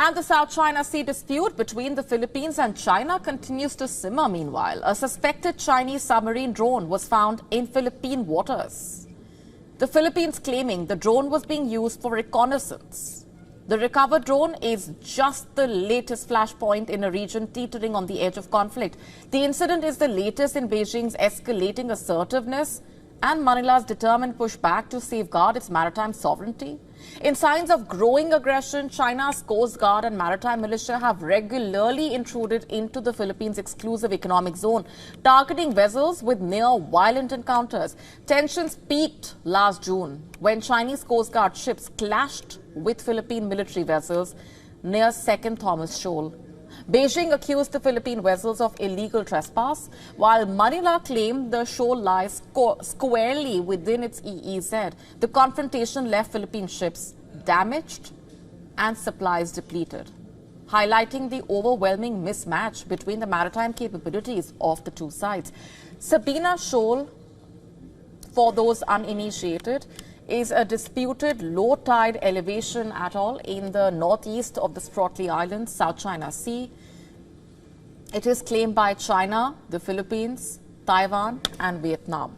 And the South China Sea dispute between the Philippines and China continues to simmer meanwhile. A suspected Chinese submarine drone was found in Philippine waters. The Philippines claiming the drone was being used for reconnaissance. The recovered drone is just the latest flashpoint in a region teetering on the edge of conflict. The incident is the latest in Beijing's escalating assertiveness and Manila's determined pushback to safeguard its maritime sovereignty. In signs of growing aggression, China's Coast Guard and maritime militia have regularly intruded into the Philippines' exclusive economic zone, targeting vessels with near-violent encounters. Tensions peaked last June when Chinese Coast Guard ships clashed with Philippine military vessels near Second Thomas Shoal. Beijing accused the Philippine vessels of illegal trespass, while Manila claimed the shoal lies squarely within its EEZ. The confrontation left Philippine ships damaged and supplies depleted, highlighting the overwhelming mismatch between the maritime capabilities of the two sides. Sabina Shoal, for those uninitiated, is a disputed low-tide elevation atoll in the northeast of the Spratly Islands, South China Sea. It is claimed by China, the Philippines, Taiwan and Vietnam.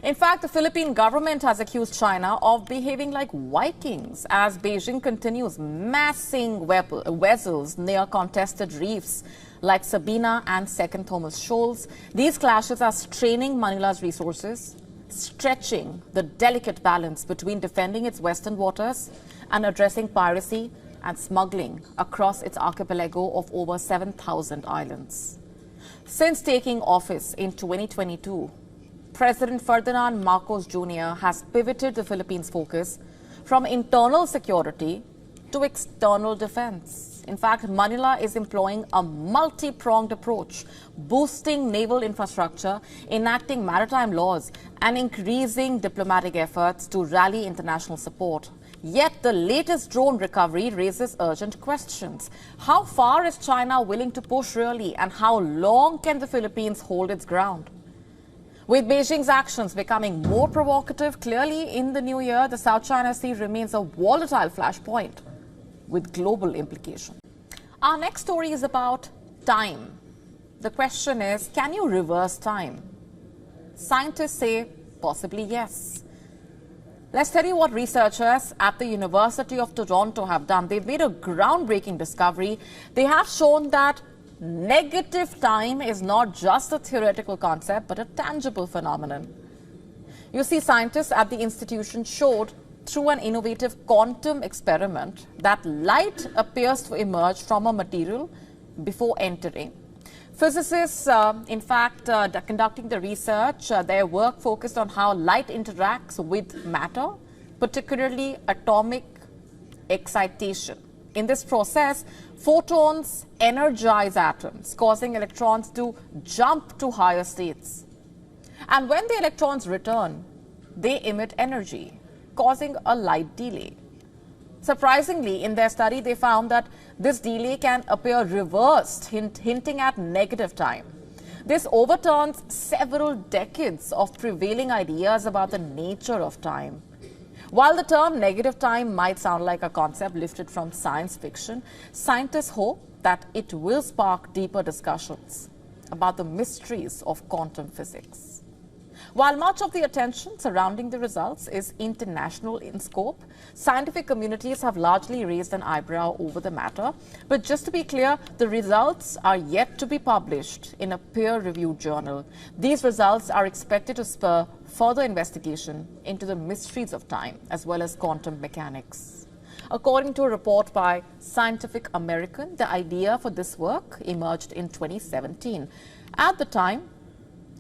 In fact, the Philippine government has accused China of behaving like Vikings as Beijing continues massing vessels near contested reefs like Sabina and Second Thomas Shoals. These clashes are straining Manila's resources, stretching the delicate balance between defending its western waters and addressing piracy and smuggling across its archipelago of over 7,000 islands. Since taking office in 2022, President Ferdinand Marcos Jr. has pivoted the Philippines' focus from internal security to external defense. In fact, Manila is employing a multi-pronged approach, boosting naval infrastructure, enacting maritime laws, and increasing diplomatic efforts to rally international support. Yet the latest drone recovery raises urgent questions. How far is China willing to push really, and how long can the Philippines hold its ground? With Beijing's actions becoming more provocative, clearly in the new year, the South China Sea remains a volatile flashpoint with global implications. Our next story is about time. The question is, can you reverse time? Scientists say possibly yes. Let's tell you what researchers at the University of Toronto have done. They've made a groundbreaking discovery. They have shown that negative time is not just a theoretical concept, but a tangible phenomenon. You see, scientists at the institution showed through an innovative quantum experiment that light appears to emerge from a material before entering. Physicists, in fact, conducting the research, their work focused on how light interacts with matter, particularly atomic excitation. In this process, photons energize atoms, causing electrons to jump to higher states. And when the electrons return, they emit energy, causing a light delay. Surprisingly, in their study, they found that this delay can appear reversed, hinting at negative time. This overturns several decades of prevailing ideas about the nature of time. While the term negative time might sound like a concept lifted from science fiction, scientists hope that it will spark deeper discussions about the mysteries of quantum physics. While much of the attention surrounding the results is international in scope, scientific communities have largely raised an eyebrow over the matter. But just to be clear, the results are yet to be published in a peer-reviewed journal. These results are expected to spur further investigation into the mysteries of time as well as quantum mechanics. According to a report by Scientific American, the idea for this work emerged in 2017. At the time,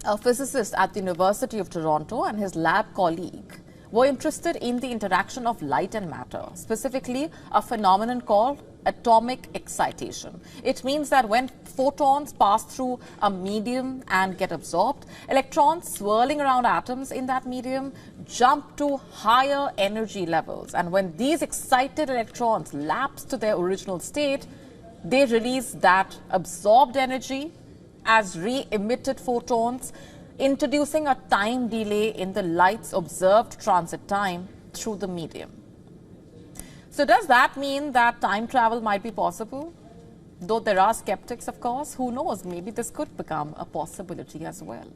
a physicist at the University of Toronto and his lab colleague were interested in the interaction of light and matter, specifically a phenomenon called atomic excitation. It means that when photons pass through a medium and get absorbed, electrons swirling around atoms in that medium jump to higher energy levels. And when these excited electrons lapse to their original state, they release that absorbed energy as re-emitted photons, introducing a time delay in the light's observed transit time through the medium. So does that mean that time travel might be possible? Though there are skeptics, of course, who knows, maybe this could become a possibility as well.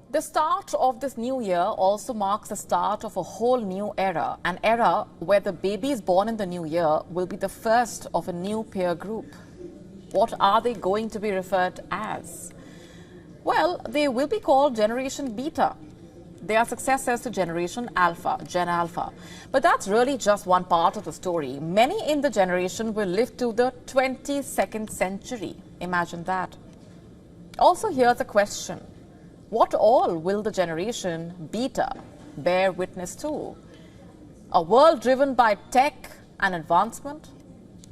The start of this new year also marks the start of a whole new era, an era where the babies born in the new year will be the first of a new peer group. What are they going to be referred as? Well, they will be called Generation Beta. They are successors to Generation Alpha, Gen Alpha. But that's really just one part of the story. Many in the generation will live to the 22nd century. Imagine that. Also, here's a question. What all will the Generation Beta bear witness to? A world driven by tech and advancement,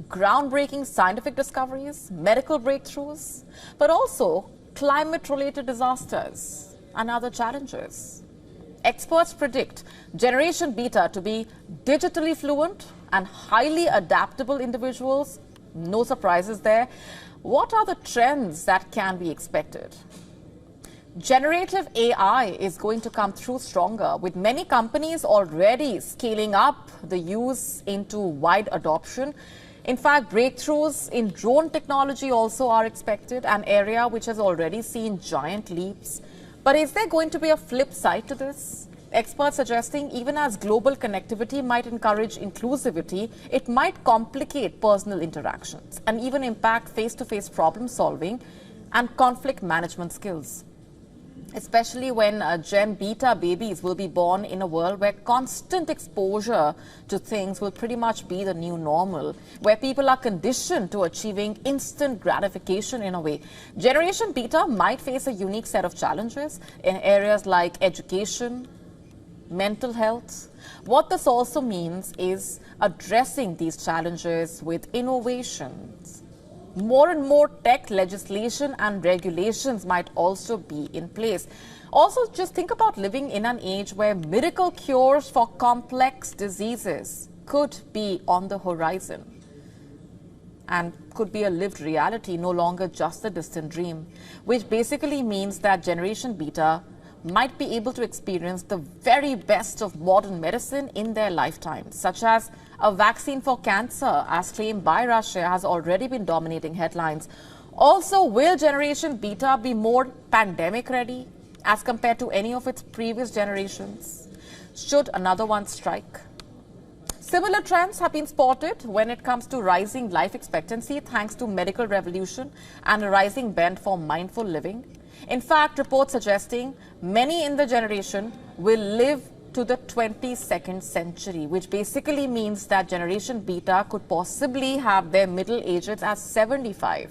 groundbreaking scientific discoveries, medical breakthroughs, but also climate-related disasters and other challenges. Experts predict Generation Beta to be digitally fluent and highly adaptable individuals. No surprises there. What are the trends that can be expected? Generative AI is going to come through stronger, with many companies already scaling up the use into wide adoption. In fact, breakthroughs in drone technology also are expected, an area which has already seen giant leaps. But is there going to be a flip side to this? Experts suggesting even as global connectivity might encourage inclusivity, it might complicate personal interactions and even impact face-to-face problem solving and conflict management skills. Especially when Gen Beta babies will be born in a world where constant exposure to things will pretty much be the new normal, where people are conditioned to achieving instant gratification in a way. Generation Beta might face a unique set of challenges in areas like education, mental health. What this also means is addressing these challenges with innovations. More and more tech legislation and regulations might also be in place. Also, just think about living in an age where miracle cures for complex diseases could be on the horizon and could be a lived reality, no longer just a distant dream, which basically means that Generation Beta might be able to experience the very best of modern medicine in their lifetimes, such as a vaccine for cancer, as claimed by Russia, has already been dominating headlines. Also, will Generation Beta be more pandemic ready as compared to any of its previous generations, should another one strike? Similar trends have been spotted when it comes to rising life expectancy thanks to medical revolution and a rising bent for mindful living. In fact, reports suggesting many in the generation will live to the 22nd century, which basically means that Generation Beta could possibly have their middle ages as 75.